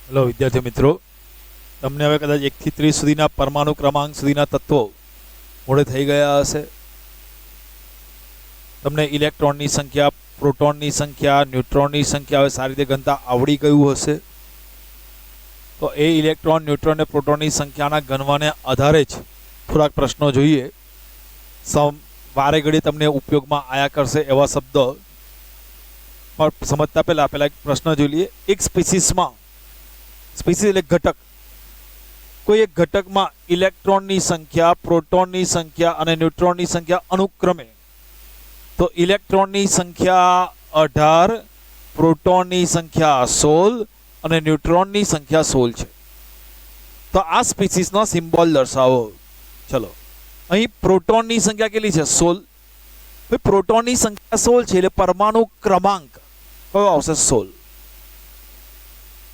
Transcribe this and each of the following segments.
Hello विद्यार्थी मित्रों, तमने हवे कदाच 1 થી 30 सुधीना परमाणु क्रमांक सुधीना तत्वों मोड़े थई गया हशे। तमने इलेक्ट्रॉननी संख्या, प्रोटॉननी संख्या, न्यूट्रॉननी संख्या हवे सारी रीते गणता आवड़ी गयुं हशे। तो ए इलेक्ट्रॉन, न्यूट्रॉन ने प्रोटॉननी संख्याना गणवाने आधारे ज थोड़ाक प्रश्नों जोईए। वारे घड़ी तमने उपयोगमां आया करशे एवा शब्द पर समझता पहला एक प्रश्न जोई लईए। एक स्पीसीसमां, स्पीसीस एटले घटक, कोई एक घटक में इलेक्ट्रॉन की संख्या, प्रोटॉन की संख्या और न्यूट्रॉन की संख्या अनुक्रमे, तो इलेक्ट्रॉन की संख्या 18, प्रोटॉन की संख्या 16 और न्यूट्रॉन की संख्या 16 है। तो आ स्पीसीस नो सिम्बॉल दर्शावो। चलो, अहीं प्रोटॉन की संख्या केटली छे? 16। भाई प्रोटॉन की संख्या 16 है, परमाणु क्रमांक कयो आवशे? 16।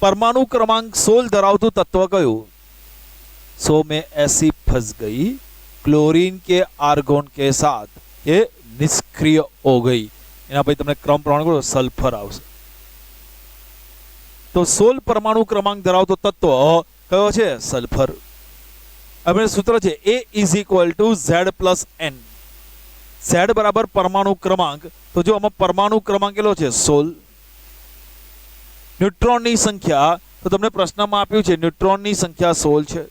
परमाणु क्रमांक 16 धरावतुं तत्व कयुं? 100 में ऐसी फंस गई क्लोरीन के आर्गोन के साथ, ये निष्क्रिय हो गई। एना પછી તમને क्रम प्रमाण करो सल्फर आवशे। तो 16 परमाणु क्रमांक धरावतो तत्व कयो छे? सल्फर। હવે सूत्र છે A = Z + N। Z बराबर परमाणु क्रमांक, तो जो आमां परमाणु क्रमांक કેટલો છે? 16। न्यूट्रॉन की संख्या, तो तमने प्रश्न में आप्युं छे न्यूट्रॉन की संख्या 16 है,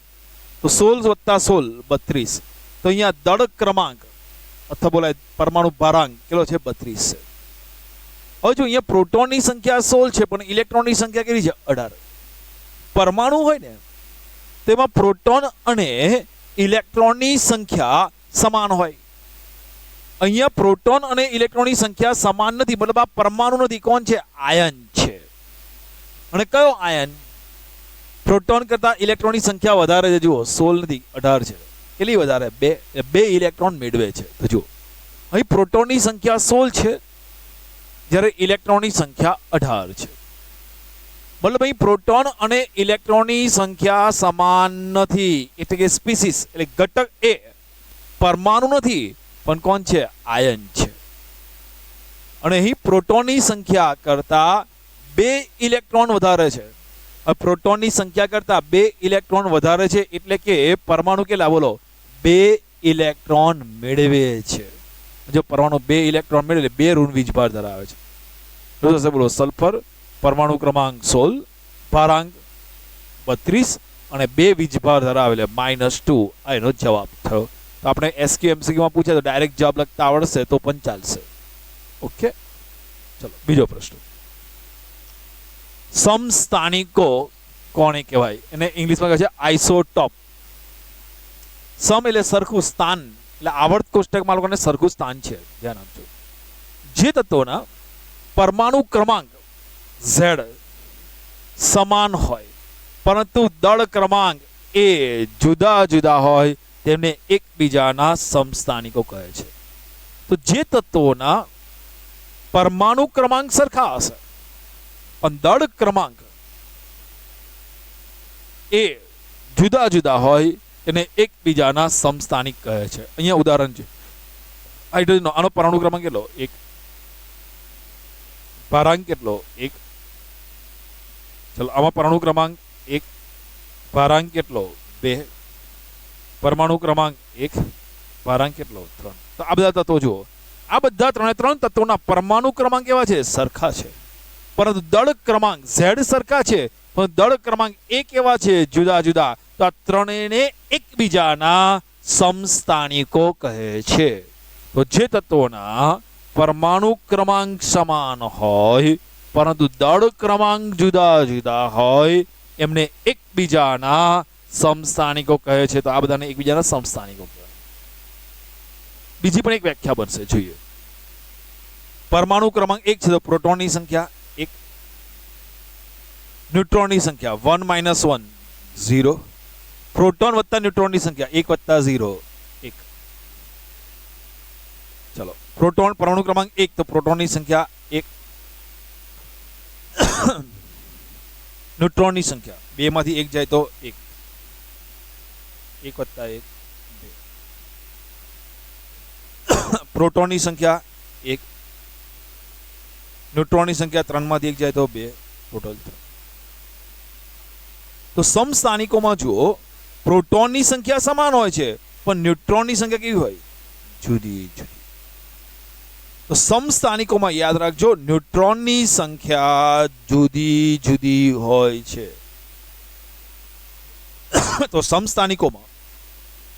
तो 16 + 16 32। तो अहींया दળ क्रमांक अथवा बोलाय परमाणु भारांक केटलो छे? 32 है। हवे जो अहींया प्रोटॉन की संख्या 16 है पण इलेक्ट्रॉन की संख्या केटली छे? 18। परमाणु होय ने तेमां प्रोटॉन अने इलेक्ट्रॉन की संख्या समान होय। अहींया प्रोटॉन अने इलेक्ट्रॉन की संख्या समान नथी, मतलब आ परमाणु नथी। कोण छे? आयन छे। अने कयो आयन? प्रोटॉन करता इलेक्ट्रॉन की संख्या वधारे छे। जुओ 16 नहीं 18 छे। केटली वधारे? 2 इलेक्ट्रॉन मेळवे छे। तो जुओ अहीं प्रोटॉन की संख्या 16 छे ज्यारे इलेक्ट्रॉन की संख्या 18 छे। मतलब अहीं प्रोटॉन अने इलेक्ट्रॉन की संख्या समान नथी, एटले के स्पीसीस एटले घटक ए परमाणु नथी पण कोण छे? आयन छे। अने अहीं प्रोटॉन की संख्या करता 2 इलेक्ट्रॉन वधारे छे। प्रोटॉन की संख्या करता 2 इलेक्ट्रॉन वधारे छे एटले के परमाणु केटला? बोलो, 2 इलेक्ट्रॉन मेळवे छे। जो परमाणु 2 इलेक्ट्रॉन मेळवे 2 ऋण वीजभार धरावे छे। तो थशे बोलो सल्फर, परमाणु क्रमांक 16, भारांक 32 અને 2 વીજભાર ધરાવે એટલે -2 આ એનો જવાબ થયો। તો આપણે એસક્યુ એમસીક્યુ માં પૂછે તો ડાયરેક્ટ જવાબ લખતા આવડશે તો પણ ચાલશે। ઓકે, ચલો બીજો પ્રશ્ન। સમસ્થાનિકો કોને કહેવાય? એને ઇંગ્લિશમાં કહે છે આઇસોટોપ। સમ એટલે સરખું, સ્થાન એટલે આવર્ત કોષ્ટકમાં લોકોને સરખું સ્થાન છે, ધ્યાન આપજો। જે તત્વોના પરમાણુ ક્રમાંક Z સમાન હોય પરંતુ દળ ક્રમાંક A જુદા જુદા હોય તેમને એકબીજાના સમસ્થાનિકો કહે છે। તો જે તત્વોના પરમાણુ ક્રમાંક સરખા હશે પણ દળ ક્રમાંક એ જુદા જુદા હોય એને એકબીજાના સમસ્થાનિક કહે છે। અહીંયા ઉદાહરણ છે હાઇડ્રોજનનો, આનો પરમાણુ ક્રમાંક કેટલો? 1, ભારાંક કેટલો? 1। चलो आमा परमाणु क्रमांक 1, भारांक કેટલો? 2, परमाणु क्रमांक 1, भारांक કેટલો? 3। तो आ બધા તત્વો જુઓ, આ બધા ત્રણ તત્વોના પરમાણુ ક્રમાંક કેવા છે? સરખા છે, પરંતુ દળ ક્રમાંક Z સરખા છે પણ દળ ક્રમાંક A કેવા છે? જુદા જુદા। તો આ ત્રણેયને એકબીજાના સમસ્થાનિકો કહે છે। તો જે તત્વોના પરમાણુ ક્રમાંક સમાન હોય પરંતુ દળ ક્રમાંક જુદા જુદા હોય એમને એકબીજાના સમસ્થાનિકો કહે છે। તો આ બધાને એકબીજાના સમસ્થાનિકો કહેવાય। બીજી પણ એક વ્યાખ્યા બનશે, જોઈએ। પરમાણુ ક્રમાંક 1 છે તો પ્રોટોનની સંખ્યા 1, ન્યુટ્રોનની સંખ્યા 1 - 1 0, પ્રોટોન વત્તા ન્યુટ્રોનની સંખ્યા 1 + 0 1। ચલો, પ્રોટોન પરમાણુ ક્રમાંક 1 તો પ્રોટોનની સંખ્યા 1, न्यूट्रॉन की संख्या 2 मांथी 1 जाए तो 1, 1 + 1 2। प्रोटॉन की संख्या 1, न्यूट्रॉन की संख्या 3 मांथी 1 जाए तो 2, टोटल 3। તો સમસ્થાનિકોમાં જુઓ પ્રોટોનની સંખ્યા સમાન હોય છે પણ ન્યુટ્રોનની સંખ્યા કેવી હોય? જુદી જુદી. તો સમસ્થાનિકોમાં યાદ રાખજો ન્યુટ્રોનની સંખ્યા જુદી જુદી હોય છે. તો સમસ્થાનિકોમાં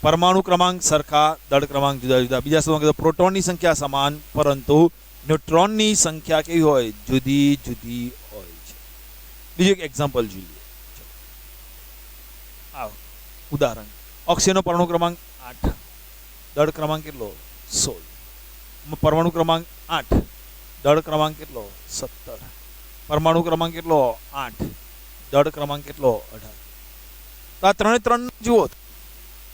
પરમાણુ ક્રમાંક સરખા, દળ ક્રમાંક જુદા જુદા. બીજા શબ્દોમાં કીધું પ્રોટોનની સંખ્યા સમાન પરંતુ ન્યુટ્રોનની સંખ્યા કેવી હોય? જુદી જુદી હોય છે. બીજું એક એક્ઝામ્પલ જોઈએ. ઉદાહરણ, ઓક્સિજનનો પરમાણુ ક્રમાંક 8, દળ ક્રમાંક કેટલો? 16. પરમાણુ ક્રમાંક 8, દળ ક્રમાંક કેટલો? 17. પરમાણુ ક્રમાંક કેટલો? 8, દળ ક્રમાંક કેટલો? 18. તો આ ત્રણે ત્રણ જુઓ,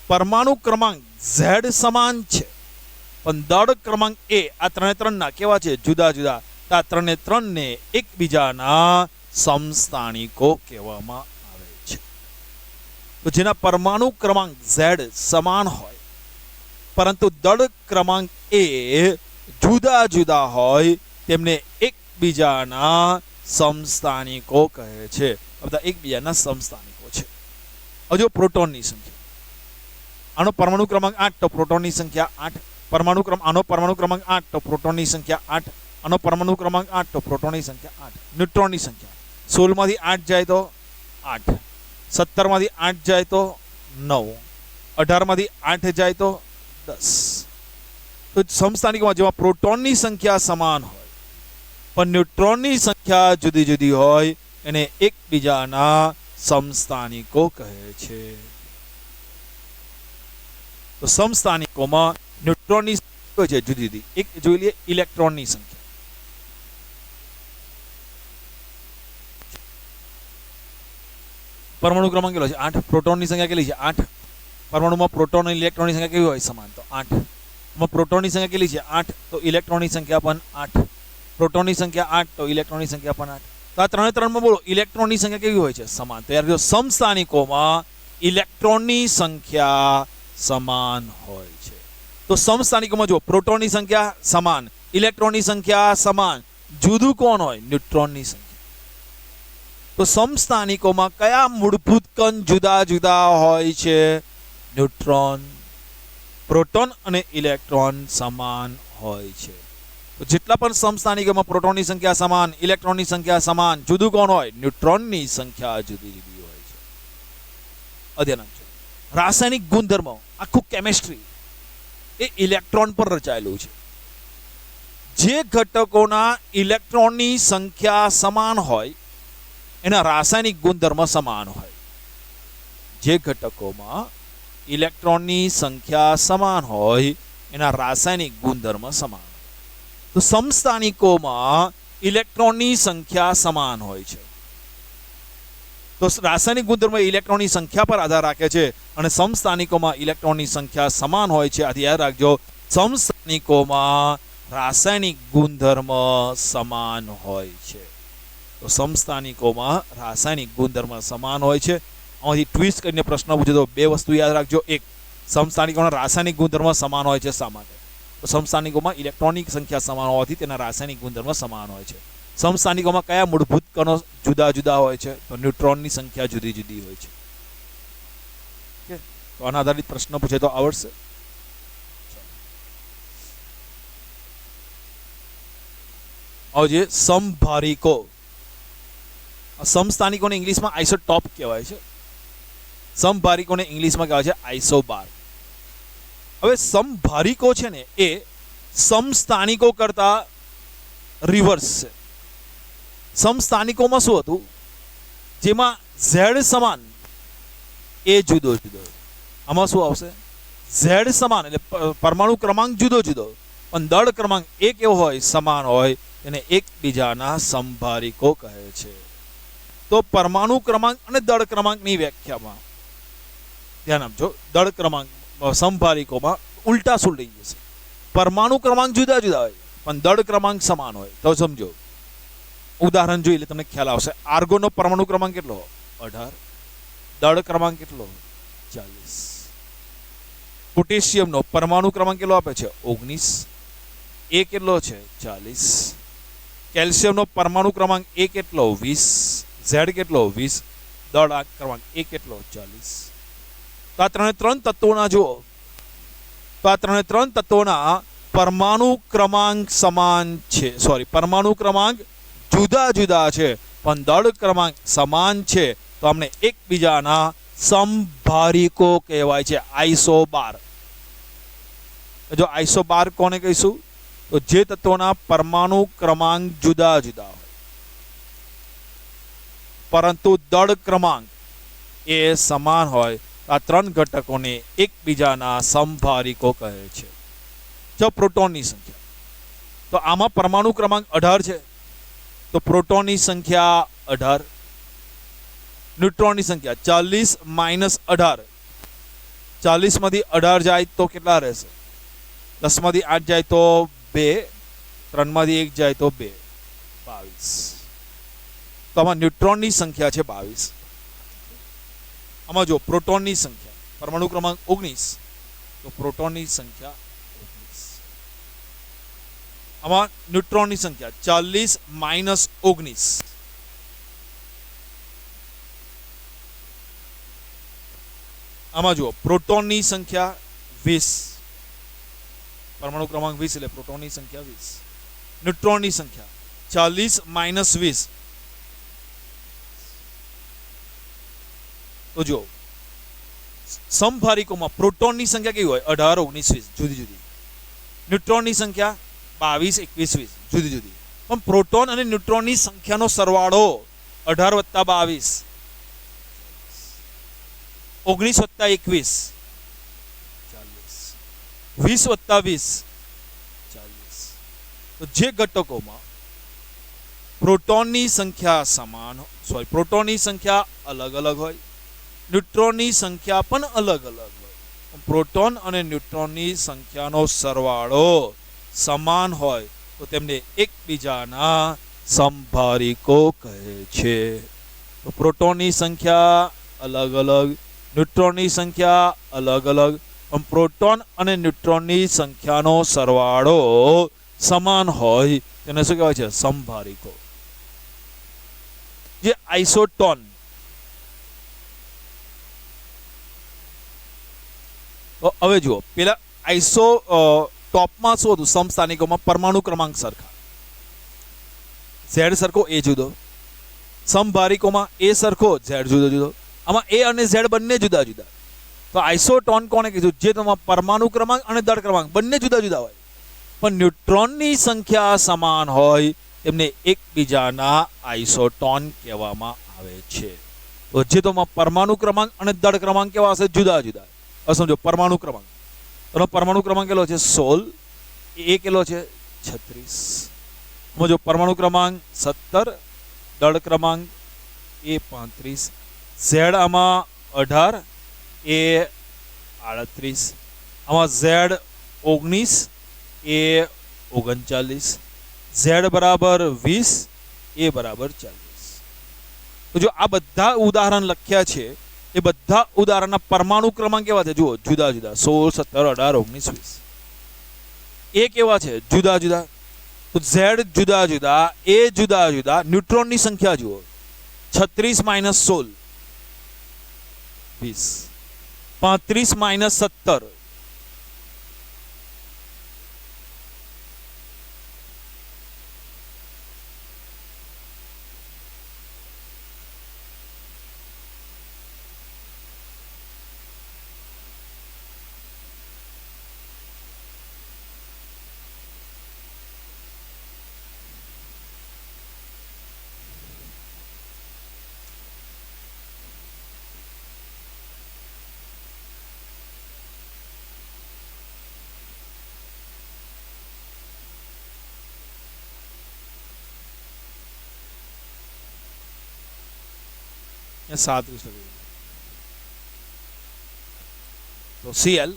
પરમાણુ ક્રમાંક Z સમાન છે પણ દળ ક્રમાંક A આ ત્રણે ત્રણના કેવા છે? જુદા જુદા. તો આ ત્રણે ત્રણને એકબીજાના સમસ્થાનિકો કહેવામાં આવે છે. તો જેના પરમાણુ ક્રમાંક Z સમાન હોય પરંતુ દળ ક્રમાંક A જુદા જુદા હોય તેમને એકબીજાના સમસ્થાનિકો કહે છે. બધા એકબીજાના સમસ્થાનિકો છે. હજુ પ્રોટોનની સંખ્યા, આનો પરમાણુ ક્રમાંક 8 તો પ્રોટોનની સંખ્યા 8. આનો પરમાણુ ક્રમાંક 8 તો પ્રોટોનની સંખ્યા 8. આનો પરમાણુ ક્રમાંક 8 તો પ્રોટોનની સંખ્યા 8. ન્યુટ્રોનની સંખ્યા 16 માંથી 8 જાય તો 8, 17 માંથી 8 જાય તો 9, 18 માંથી 8 જાય તો 10. તો સમસ્થાનિકોમાં જેમાં પ્રોટોનની સંખ્યા સમાન હોય પણ ન્યુટ્રોનની સંખ્યા જુદી જુદી હોય એને એકબીજાના સમસ્થાનિકો કહે છે. તો સમસ્થાનિકોમાં ન્યુટ્રોનની સંખ્યા છે જુદી જુદી. એક જોઈ લઈએ ઇલેક્ટ્રોનની સંખ્યા. પરમાણુ ક્રમાંક કેટલો છે? 8. પ્રોટોનની સંખ્યા કેટલી છે? 8. પરમાણુમાં પ્રોટોન અને ઇલેક્ટ્રોનની સંખ્યા કેવી હોય? સમાન. તો 8. પ્રોટોનની સંખ્યા કેટલી છે? 8. તો ઇલેક્ટ્રોનની સંખ્યા પણ 8. પ્રોટોનની સંખ્યા 8 તો ઇલેક્ટ્રોનની સંખ્યા પણ 8. તો આ ત્રણે ત્રણમાં બોલો ઇલેક્ટ્રોનની સંખ્યા કેવી હોય છે? સમાન. તો યાર જો સમસ્થાનિકોમાં ઇલેક્ટ્રોનની સંખ્યા સમાન હોય છે. તો સમસ્થાનિકોમાં જો પ્રોટોનની સંખ્યા સમાન, ઇલેક્ટ્રોનની સંખ્યા સમાન, જુદું કોણ હોય? ન્યુટ્રોનની સંખ્યા. તો સમસ્થાનિકોમાં કયા મૂળભૂત કણ જુદા જુદા હોય છે? ન્યુટ્રોન. પ્રોટોન અને ઇલેક્ટ્રોન સમાન હોય છે. તો જેટલા પણ સમસ્થાનિકોમાં પ્રોટોનની સંખ્યા સમાન, ઇલેક્ટ્રોનની સંખ્યા સમાન, જુદું કોણ હોય? ન્યુટ્રોનની સંખ્યા જુદી જુદી હોય છે. અધ્યયન રાસાયણિક ગુણધર્મો, આખું કેમિસ્ટ્રી એ ઇલેક્ટ્રોન પર રચાયેલું છે. જે ઘટકોના ઇલેક્ટ્રોનની સંખ્યા સમાન હોય એના રાસાયણિક ગુણધર્મ સમાન હોય. જે ઘટકોમાં ઇલેક્ટ્રોનની સંખ્યા સમાન હોય એના રાસાયણિક ગુણધર્મ સમાન. તો સમસ્થાનિકોમાં ઇલેક્ટ્રોનની સંખ્યા સમાન હોય છે. તો રાસાયણિક ગુણધર્મ ઇલેક્ટ્રોનની સંખ્યા પર આધાર રાખે છે અને સમસ્થાનિકોમાં ઇલેક્ટ્રોનની સંખ્યા સમાન હોય છે. આથી યાદ રાખજો સમસ્થાનિકોમાં રાસાયણિક ગુણધર્મ સમાન હોય છે. તો સમસ્થાનિકોમાં રાસાયણિક ગુણધર્મ સમાન હોય છે. આમાંથી ટ્વિસ્ટ કરીને પ્રશ્ન પૂછે તો બે વસ્તુ યાદ રાખજો. એક, સમસ્થાનિકોના રાસાયણિક ગુણધર્મ સમાન હોય છે. શા માટે? તો સમસ્થાનિકોમાં ઇલેક્ટ્રોનની સંખ્યા સમાન હોવાથી તેના રાસાયણિક ગુણધર્મ સમાન હોય છે. સમસ્થાનિકોમાં કયા મૂળભૂત કણો જુદા જુદા હોય છે? તો ન્યુટ્રોનની સંખ્યા જુદી જુદી હોય છે. તો આના આધારિત પ્રશ્ન પૂછે તો આવડશે. આવજે સમભારિકો. સમસ્થાનિકોને ઇંગ્લિશમાં આઇસોટોપ કહેવાય છે. સમભારિકોને ઇંગ્લિશમાં કહેવાય છે આઇસોબાર. હવે સમભારિકો છે ને એ સમસ્થાનિકો કરતા રિવર્સ છે. સમસ્થાનિકોમાં શું હતું? જેમાં ઝેડ સમાન એ જુદો જુદો. આમાં શું આવશે? ઝેડ સમાન એટલે પરમાણુ ક્રમાંક જુદો જુદો પણ દળ ક્રમાંક એક એવો હોય સમાન હોય તેને એકબીજાના સમભારિકો કહે છે. તો પરમાણુ ક્રમાંક અને દળ ક્રમાંકની વ્યાખ્યામાં ધ્યાન આપજો. દળ ક્રમાંક સમભારિકોમાં ઉલટા સુલટી જશે. પરમાણુ ક્રમાંક જુદા જુદા હોય પણ દળ ક્રમાંક સમાન હોય. તો સમજો, ઉદાહરણ જોઈ એટલે તમને ખ્યાલ આવશે. આર્ગોનનો પરમાણુ ક્રમાંક કેટલો? 18. દળ ક્રમાંક કેટલો? 40. પોટેશિયમનો પરમાણુ ક્રમાંક કેટલો આપે છે? 19. એ કેટલો છે? 40. કેલ્શિયમનો પરમાણુ ક્રમાંક એ કેટલો? 20. ઝેડ કેટલો? 20. દળ ક્રમાંક એ કેટલો 40. તો આ ત્રણે ત્રણ તત્વોના જુઓ, તો આ ત્રણે ત્રણ તત્વોના પરમાણુ ક્રમાંક સમાન છે, પરમાણુ ક્રમાંક જુદા જુદા છે પણ દળ ક્રમાંક સમાન છે. તો અમને એકબીજાના સમભારિકો કહેવાય છે, આઈસોબાર. જો આઈસોબાર કોને કહીશું? તો જે તત્વોના પરમાણુ ક્રમાંક જુદા જુદા હોય પરંતુ દળ ક્રમાંક એ સમાન હોય. આ ત્રણ ઘટકોને એકબીજાના સમભારિકો કહે છે. જો પ્રોટોનની સંખ્યા, તો આમાં પરમાણુ ક્રમાંક 18 છે, તો પ્રોટોનની સંખ્યા 18. ન્યુટ્રોનની સંખ્યા 40 માઇનસ 18. 40 માંથી 18 જાય તો કેટલા રહેશે? 10 માંથી 8 જાય તો 2, 3 માંથી 1 જાય તો 2, 22. તો આમાં ન્યુટ્રોનની સંખ્યા છે 22. આમાં જો પ્રોટોનની સંખ્યા, પરમાણુ ક્રમાંક 19, તો પ્રોટોનની સંખ્યા 19. આમાં ન્યુટ્રોનની સંખ્યા 40 માઇનસ 19. આમાં જુઓ પ્રોટોનની સંખ્યા 20, પરમાણુ ક્રમાંક 20 એટલે પ્રોટોનની સંખ્યા 20. ન્યુટ્રોનની સંખ્યા 40 માઇનસ 20. તો જો સમભારિકોમાં પ્રોટોનની સંખ્યા કેવી હોય? 18, 19, 20 જુદી જુદી. ન્યુટ્રોનની સંખ્યા 22, 21, 20 જુદી જુદી. પણ પ્રોટોન અને ન્યુટ્રોનની સંખ્યાનો સરવાળો 18 વત્તા 22, 19 વત્તા 21, 40, 20 વત્તા 20, 40. તો જે ઘટકોમાં પ્રોટોનની સંખ્યા સમાન, પ્રોટોનની સંખ્યા અલગ અલગ હોય, ન્યુટ્રોનની સંખ્યા પણ અલગ અલગ હોય, પ્રોટોન અને ન્યુટ્રોનની સંખ્યાનો સરવાળો સમાન હોય તો તેમને એકબીજાના સમભારિકો કહે છે. તો પ્રોટોનની સંખ્યા અલગ અલગ, ન્યુટ્રોનની સંખ્યા અલગ અલગ, પણ પ્રોટોન અને ન્યુટ્રોનની સંખ્યાનો સરવાળો સમાન હોય તેને શું કહેવાય છે? સમભારિકો. જે આઇસોટોન, તો હવે જુઓ પેલા આઈસો ટોપમાં શું હતું? સમસ્થાનિકોમાં પરમાણુ ક્રમાંક સરખા, ઝેડ સરખો એ જુદો. સમભારિકોમાં એ સરખો ઝેડ જુદો જુદો. આમાં એ અને ઝેડ બંને જુદા જુદા. તો આઈસોટોન કોને કીધું? જે તમારા પરમાણુ ક્રમાંક અને દળ ક્રમાંક બંને જુદા જુદા હોય પણ ન્યુટ્રોનની સંખ્યા સમાન હોય તેમને એકબીજાના આઈસોટોન કહેવામાં આવે છે. તો જે તમારા પરમાણુ ક્રમાંક અને દળ ક્રમાંક કેવા હશે? જુદા જુદા. સમજો પરમાણુ ક્રમાંક, એનો પરમાણુ ક્રમાંક કેટલો છે? 16, એ કેટલો છે? 36. સમજો પરમાણુ ક્રમાંક 17, દળ ક્રમાંક એ 35, ઝેડ આમાં 18, એ 38, આમાં ઝેડ 19, એ 39, ઝેડ બરાબર 20, એ બરાબર 40. તો જો આ બધા ઉદાહરણ લખ્યા છે એ બધા ઉદાહરણના પરમાણુ ક્રમાંક કેવા છે? જુઓ જુદા જુદા, 16, 17, 18, 19, 20. એ કેવા છે? જુદા જુદા. તો ઝેડ જુદા જુદા, એ જુદા જુદા. ન્યુટ્રોનની સંખ્યા જુઓ 36 માઇનસ 16, 20, 35 માઇનસ 17, या 37 तो Cl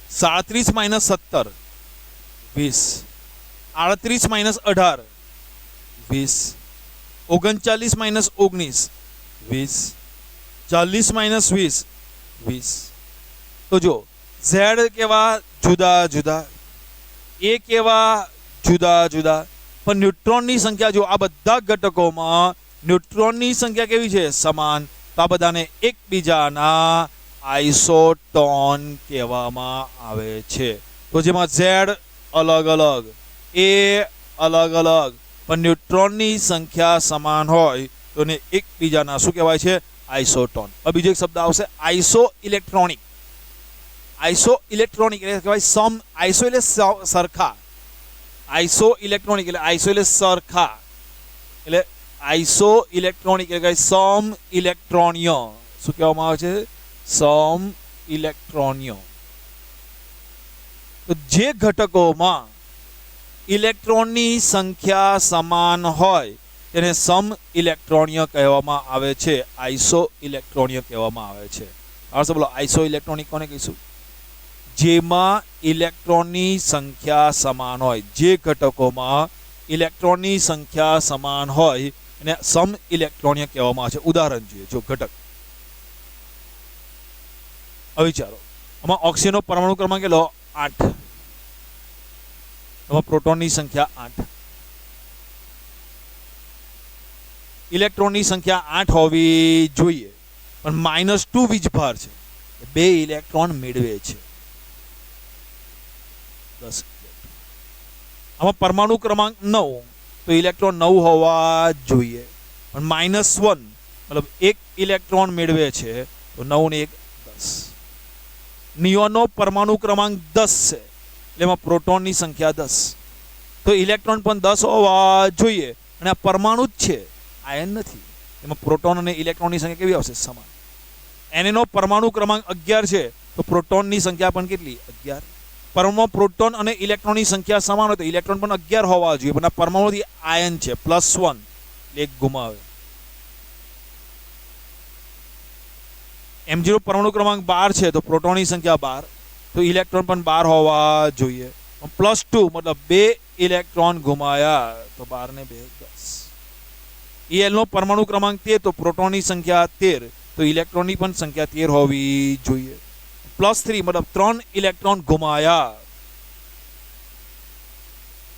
37 minus 17 20, 38 minus 18 20, 39 minus 19 20, 40 minus 20 20. तो जो Z केवा जुदा जुदा, ए केवा जुदा जुदा, पर न्यूट्रॉन की संख्या जो आ बधा घटकों में न्यूट्रॉन की संख्या केवी छे? समान. તો આ બધાને એકબીજાના આઇસોટોન કહેવામાં આવે છે. તો જેમાં ઝેડ અલગ અલગ, એ અલગ અલગ, પણ ન્યુટ્રોનની સંખ્યા સમાન હોય તો એને એકબીજાના શું કહેવાય છે? આઇસોટોન. હવે બીજો એક શબ્દ આવશે આઇસો ઇલેક્ટ્રોનિક. આઇસો ઇલેક્ટ્રોનિક એટલે કહેવાય સમ. આઇસો એટલે સરખા, આઇસો ઇલેક્ટ્રોનિક એટલે આઇસો એટલે સરખા, એટલે આઇસો ઇલેક્ટ્રોનિક એટલે સમ ઇલેક્ટ્રોનિય. શું કહેવામાં આવે છે? સમ ઇલેક્ટ્રોનિય. તો જે ઘટકોમાં ઇલેક્ટ્રોનની સંખ્યા સમાન હોય તેને સમ ઇલેક્ટ્રોનિય કહેવામાં આવે છે, આઇસો ઇલેક્ટ્રોનિય કહેવામાં આવે છે. આવશે બોલો આઇસો ઇલેક્ટ્રોનિક કોને કહીશું? જેમાં ઇલેક્ટ્રોનની સંખ્યા સમાન હોય, જે ઘટકોમાં ઇલેક્ટ્રોનની સંખ્યા સમાન હોય એને સમ ઇલેક્ટ્રોનિય કહેવામાં આવે છે. ઉદાહરણ જોઈએ, જો ઘટક હવે વિચારો, આમાં ઓક્સિજનનો પરમાણુ ક્રમાંક કેટલો? 8. એમાં પ્રોટોનની સંખ્યા 8, ઇલેક્ટ્રોનની સંખ્યા 8 હોવી જોઈએ, પણ -2 વીજભાર છે, 2 ઇલેક્ટ્રોન મેળવે છે. 10. આમાં પરમાણુ ક્રમાંક 9, તો ઇલેક્ટ્રોન 9 હોવા જોઈએ, પણ -1 મતલબ 1 ઇલેક્ટ્રોન મેળવે છે, તો 9 ને 1 10. નિયોનનો પરમાણુ ક્રમાંક 10 છે, એટલે એમાં પ્રોટોનની સંખ્યા 10, તો ઇલેક્ટ્રોન પણ 10 હોવા જોઈએ, અને આ પરમાણુ જ છે, આયન નથી. એમાં પ્રોટોન અને ઇલેક્ટ્રોનની સંખ્યા કેવી આવશે? સમાન. એનએનો પરમાણુ ક્રમાંક 11 છે, તો પ્રોટોનની સંખ્યા પણ કેટલી? 11. પરમાણુમાં પ્રોટોન અને ઇલેક્ટ્રોનની સંખ્યા સમાન હોય તો ઇલેક્ટ્રોન પણ 11 હોવા જોઈએ, પણ આ પરમાણુથી આયન છે, +1 એટલે એક ગુમાવે. M0 પરમાણુ ક્રમાંક 12 છે, તો પ્રોટોનની સંખ્યા 12, તો ઇલેક્ટ્રોન પણ 12 હોવા જોઈએ. +2 મતલબ 2 ઇલેક્ટ્રોન ગુમાયા, તો 12 ને 2 10. EL નો પરમાણુ ક્રમાંક 13, તો પ્રોટોનની સંખ્યા 13, તો ઇલેક્ટ્રોનની પણ સંખ્યા 13 હોવી જોઈએ. +3 મતલબ 3 ઇલેક્ટ્રોન ગુમાયા.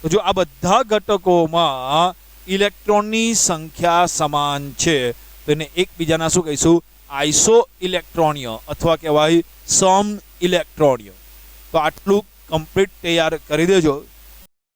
તો જો આ બધા ઘટકોમાં ઇલેક્ટ્રોનની સંખ્યા સમાન છે તો એને એકબીજાના શું કહીશું? આઇસો ઇલેક્ટ્રોનિય અથવા કહેવાય સમ ઇલેક્ટ્રોનિય. તો આટલું કમ્પ્લીટ તૈયાર કરી દેજો.